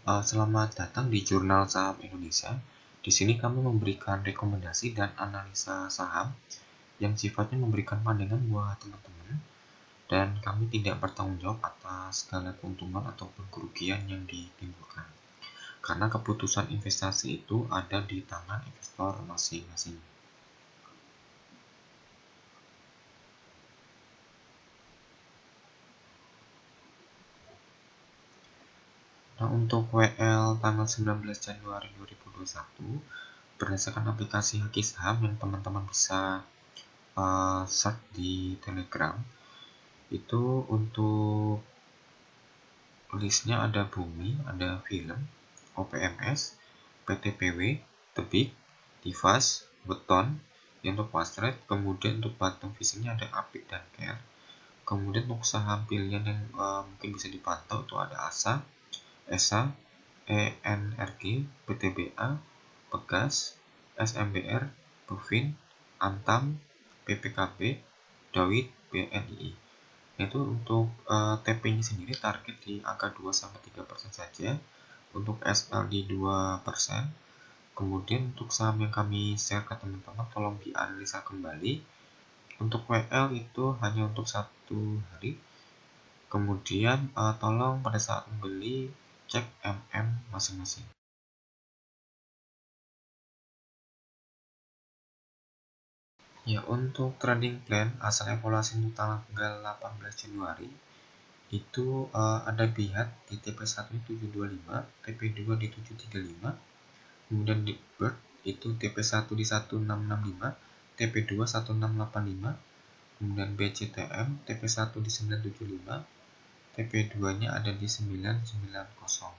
Selamat datang di Jurnal Saham Indonesia. Di sini kami memberikan rekomendasi dan analisa saham yang sifatnya memberikan pandangan buat teman-teman, dan kami tidak bertanggung jawab atas segala keuntungan ataupun kerugian yang ditimbulkan. Karena keputusan investasi itu ada di tangan investor masing-masing. Nah, untuk WL tanggal 19 Januari 2021, berdasarkan aplikasi Haki Saham yang teman-teman bisa search di Telegram, itu untuk listnya ada Bumi, ada Film, OPMS, PTPW, Tebik, Tivas, Weton, yang untuk Wasret. Kemudian untuk bottom fishingnya ada Apik dan Care. Kemudian untuk saham pilihan yang mungkin bisa dipantau itu ada ASA, ESA, ENRG, PTBA, Pegas, SMBR, Bufin, Antam, PPKB, Dawit, BNI. Itu untuk TP-nya sendiri target di angka 2-3% saja, untuk SL di 2%. Kemudian untuk saham yang kami share ke teman-teman tolong dianalisa kembali. Untuk WL itu hanya untuk 1 hari. Kemudian tolong pada saat membeli cek MM masing-masing. Ya, untuk trading plan asal evaluasi untuk tanggal 18 Januari itu ada bihat di TP1 nya 725, TP2 di 735, kemudian di bird itu TP1 di 1665, TP2 1685, kemudian BCTM TP1 di 975, TP2 nya ada di 990.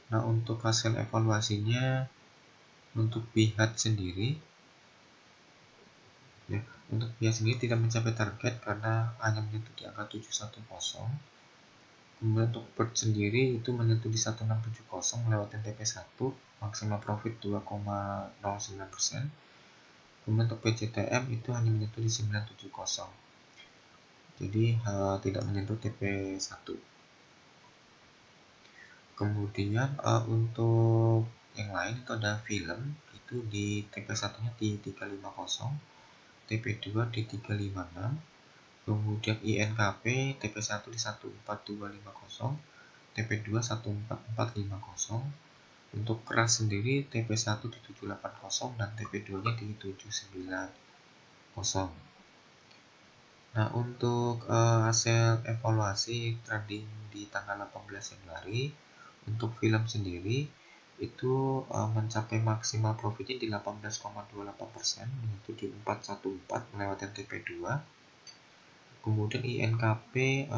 Nah, untuk hasil evaluasinya untuk bihat sendiri ya, untuk bihat sendiri tidak mencapai target karena hanya menyentuh di angka 710. Kemudian untuk bird sendiri itu menyentuh di 1670 melewati TP1, maksimal profit 2,09%. Kemudian untuk PCTM itu hanya menyentuh di 970, jadi tidak menyentuh TP1. Kemudian untuk yang lain itu ada film, itu di TP1 nya di 350, TP2 di 356, kemudian INKP TP1 di 14250, TP2 14450. Untuk keras sendiri TP1 di 780 dan TP2 nya di 790. Nah, untuk hasil evaluasi trading di tanggal 18 Januari untuk film sendiri itu mencapai maksimal profitnya di 18,28%, yaitu di 414 melewati TP2. Kemudian INKP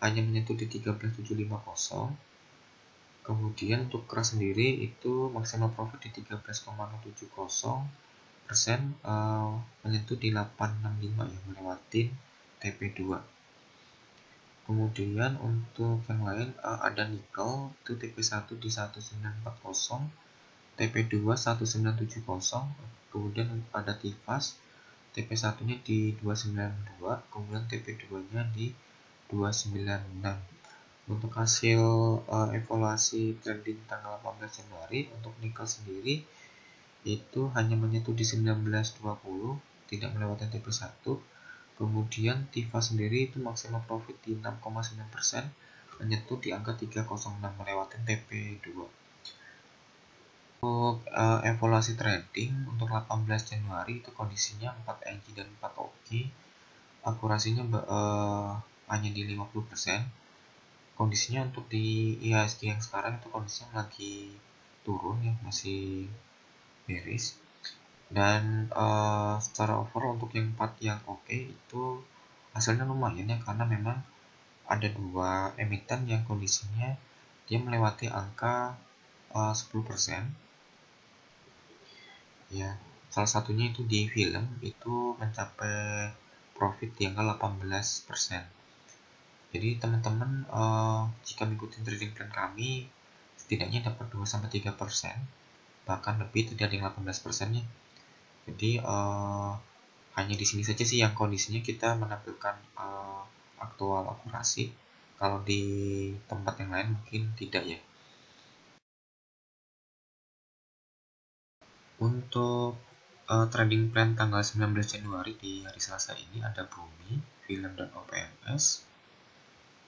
hanya menyentuh di 13750. Kemudian untuk keras sendiri itu maksimal profit di 13,070%, menyentuh di 865 ya, melewati TP2. Kemudian untuk yang lain ada nikel itu TP1 di 1940, TP2 1970, kemudian ada Tivas TP1 nya di 292, kemudian TP2 nya di 296. Untuk hasil evaluasi trading tanggal 18 Januari untuk nikel sendiri itu hanya menyentuh di 1920, tidak melewati TP1. Kemudian Tiva sendiri itu maksimal profit di 6,9%, menyentuh di angka 306 melewati TP2. Untuk evaluasi trading untuk 18 Januari itu kondisinya 4 NG dan 4 OG, akurasinya hanya di 50%. Kondisinya untuk di IHSG yang sekarang itu kondisinya lagi turun ya, masih bearish. Dan secara overall untuk yang 4 yang oke itu hasilnya lumayan ya, karena memang ada 2 emiten yang kondisinya dia melewati angka 10% ya. Salah satunya itu di film itu mencapai profit di angka 18%. Jadi teman-teman jika mengikuti trading plan kami setidaknya dapat 2-3%, bahkan lebih, tidak ada yang 18% nya. Jadi hanya di sini saja sih yang kondisinya kita menampilkan aktual akurasi. Kalau di tempat yang lain mungkin tidak ya. Untuk trading plan tanggal 19 Januari di hari Selasa ini ada Bumi, Film dan OPMS,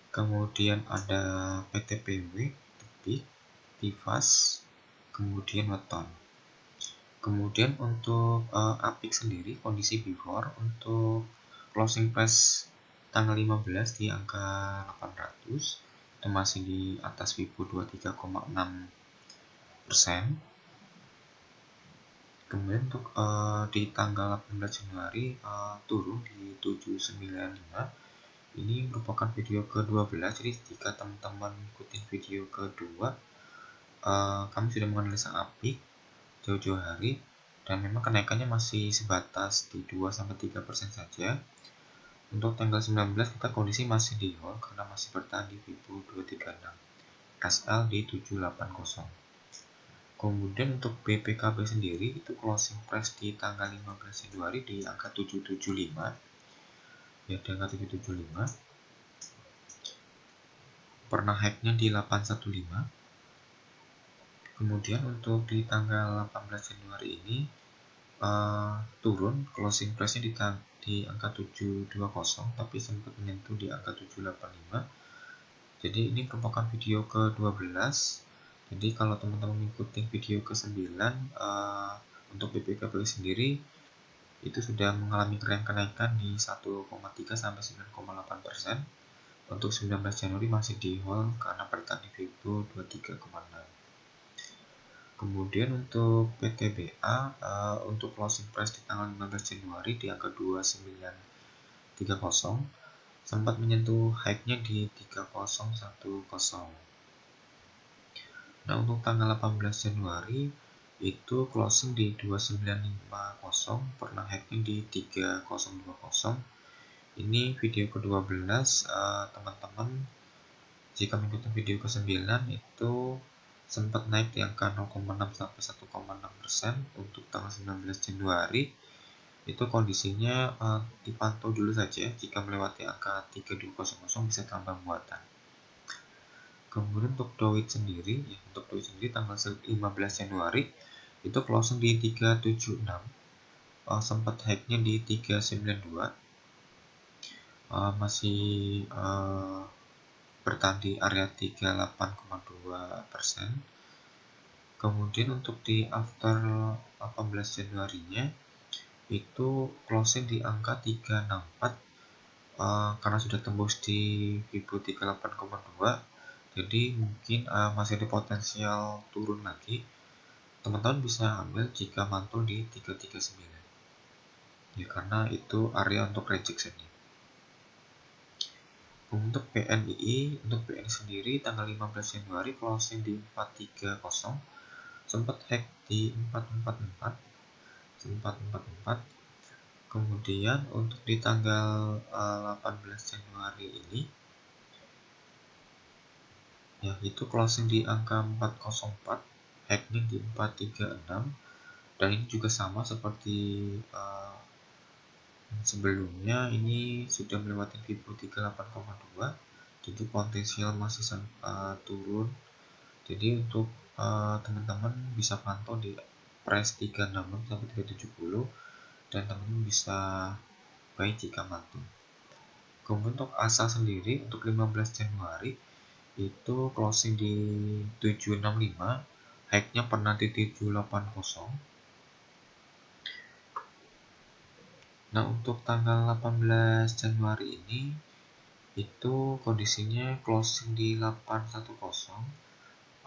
kemudian ada PTPW, Tepik, Tifas, kemudian Weton. Kemudian untuk Apik sendiri kondisi before untuk closing price tanggal 15 di angka 800, itu masih di atas Vibo 23,6%. Kemudian untuk di tanggal 18 Januari turun di 795. Ini merupakan video ke-12. Jadi jika teman-teman ikutin video kedua, kami sudah menganalisa Apik jauh-jauh hari, dan memang kenaikannya masih sebatas di 2-3% saja. Untuk tanggal 19 kita kondisi masih di hold karena masih bertahan di Vibo 236, SL di 780. Kemudian untuk BPKB sendiri itu closing price di tanggal 15 Januari di angka 775, ya, di angka 775. Pernah hacknya di 815. Kemudian untuk di tanggal 18 Januari ini turun closing price-nya di angka 720, tapi sempat menyentuh di angka 785. Jadi ini merupakan video ke-12. Jadi kalau teman-teman mengikuti video ke-9 untuk BPKB sendiri itu sudah mengalami kenaikan di 1,3-9,8%. Untuk 19 Januari masih di hold karena bertahan di Vibo 23,6. Kemudian untuk PTBA untuk closing price di tanggal 15 Januari di angka 2930, sempat menyentuh high-nya di 3010. Nah, untuk tanggal 18 Januari itu closing di 2950, pernah high-nya di 3020. Ini video ke-12. Teman-teman jika mengikuti video ke-9 itu sempat naik di angka 0,6-1,6%. Untuk tanggal 19 Januari itu kondisinya dipantau dulu saja, jika melewati angka 3200 bisa tambah muatan. Kemudian untuk Doit sendiri, tanggal 15 Januari itu closing di 376, sempat high-nya di 392, masih bertahan di area 38,2%. Kemudian untuk di after 18 Januari-nya itu closing di angka 364, karena sudah tembus di Vibo 38,2, jadi mungkin masih ada potensial turun lagi. Teman-teman bisa ambil jika mantul di 339, ya, karena itu area untuk rejection-nya. Untuk BNI sendiri tanggal 15 Januari closing di 430, sempat hack di 444. Kemudian untuk di tanggal 18 Januari ini ya itu closing di angka 404, hacknya di 436, dan ini juga sama seperti sebelumnya, ini sudah melewati Vibo 38,2, jadi potensial masih turun. Jadi untuk teman-teman bisa pantau di price 366 sampai 370, dan teman-teman bisa buy jika mantul. Kemudian untuk ASA sendiri untuk 15 Januari itu closing di 765, high-nya pernah di 780. Nah, untuk tanggal 18 Januari ini itu kondisinya closing di 810,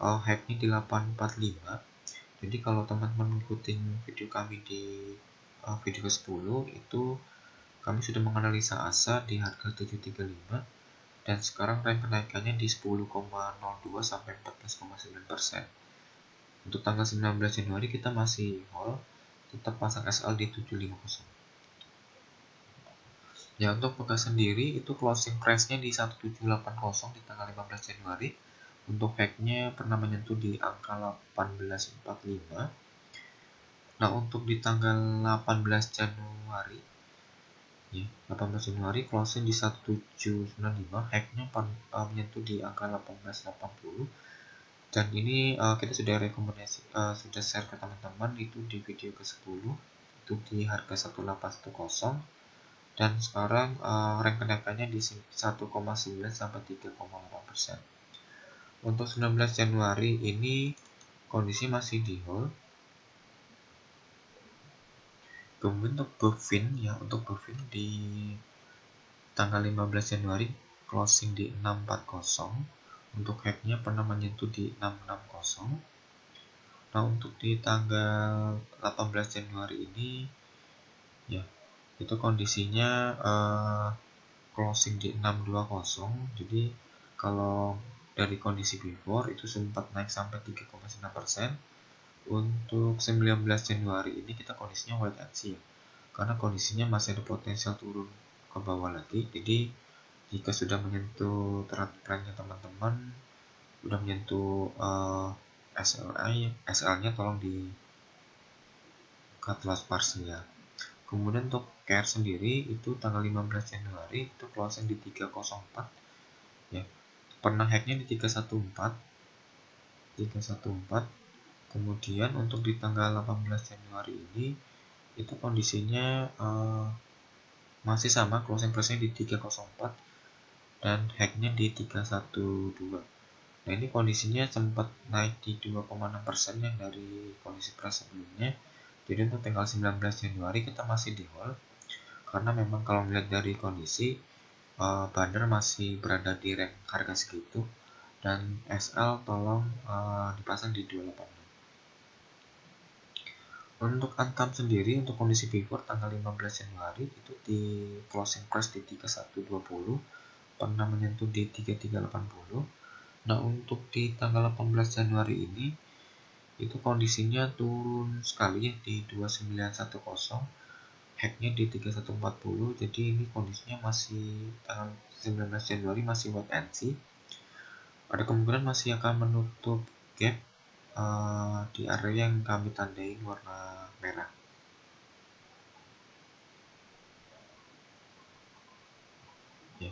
high-nya di 845. Jadi kalau teman-teman ngikutin video kami di video ke-10 itu kami sudah menganalisa ASA di harga 735, dan sekarang tren kenaikannya di 10,02 sampai 14,9%. Untuk tanggal 19 Januari kita masih hold, tetap pasang SL di 750. Ya, untuk Pegas sendiri itu closing price-nya di 1780 di tanggal 15 Januari. Untuk hack-nya pernah menyentuh di angka 1845. Nah, untuk di tanggal 18 Januari ya, 18 Januari closing di 1795, hack-nya menyentuh di angka 1880. Dan ini kita sudah rekomendasi, sudah share ke teman-teman itu di video ke-10, itu di harga 1810, dan sekarang rank kenaikannya di 1,9 sampai 3,8%. Untuk 19 Januari ini kondisi masih di hold. Kemudian untuk Bovin ya, untuk Bovin di tanggal 15 Januari closing di 640. Untuk hacknya pernah menyentuh di 660. Nah, untuk di tanggal 18 Januari ini ya, itu kondisinya closing di 620. Jadi kalau dari kondisi before itu sempat naik sampai 3,9%. Untuk 19 Januari ini kita kondisinya wait and see ya, karena kondisinya masih ada potensial turun ke bawah lagi. Jadi jika sudah menyentuh trendnya teman-teman, sudah menyentuh SL-nya tolong di cut loss parsial. Kemudian untuk care sendiri itu tanggal 15 Januari itu closing di 304 ya, pernah hacknya di 314. Kemudian untuk di tanggal 18 Januari ini itu kondisinya masih sama, closing price-nya di 304 dan hacknya di 312. Nah, ini kondisinya sempat naik di 2,6% ya dari kondisi price sebelumnya. Jadi untuk tanggal 19 Januari kita masih di hold, karena memang kalau melihat dari kondisi bandar masih berada di rank harga segitu, dan SL tolong dipasang di 286. Untuk Antam sendiri untuk kondisi before tanggal 15 Januari itu di closing price di 3120, pernah menyentuh di 3380. Nah, untuk di tanggal 18 Januari ini itu kondisinya turun sekali ya di 2910, hacknya di 3140. Jadi ini kondisinya masih tanggal 19 Januari masih wait and see. Ada kemungkinan masih akan menutup gap di area yang kami tandai warna merah. Ya.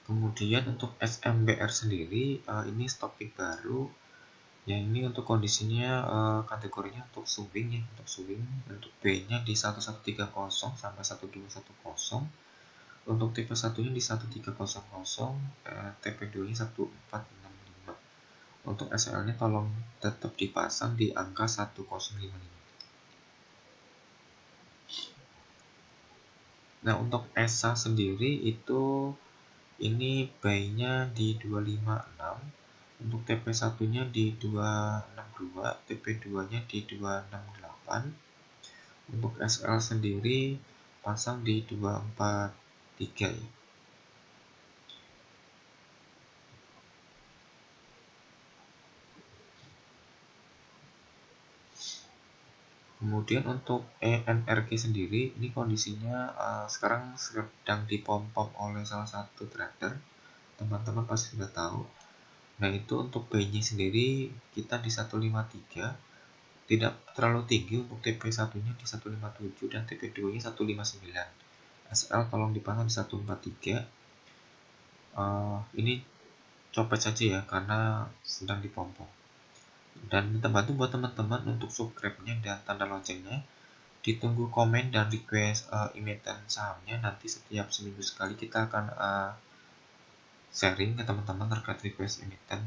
Kemudian untuk SMBR sendiri ini stok pick baru. Ya, ini untuk kondisinya kategorinya untuk swing ya, untuk B-nya di 1130 sampai 1210. Untuk tipe 1-nya di 1300, TP2-nya 1465. Untuk SL-nya tolong tetap dipasang di angka 1055. Nah, untuk ESA sendiri itu ini buy-nya di 256, untuk TP1-nya di 262, TP2-nya di 268. Untuk SL sendiri pasang di 243 ya. Kemudian untuk ENRG sendiri ini kondisinya sekarang sedang dipom-pom oleh salah satu trader, teman-teman pasti sudah tahu. Nah, itu untuk buy-nya sendiri kita di 153, tidak terlalu tinggi. Untuk TP1-nya di 157 dan TP2-nya 159. SL tolong dipasang di 143. Ini copet saja ya karena sedang dipom-pom. Dan minta bantu buat teman-teman untuk subscribe-nya dan tanda loncengnya. Ditunggu komen dan request emiten sahamnya. Nanti setiap seminggu sekali kita akan sharing ke teman-teman terkait request emiten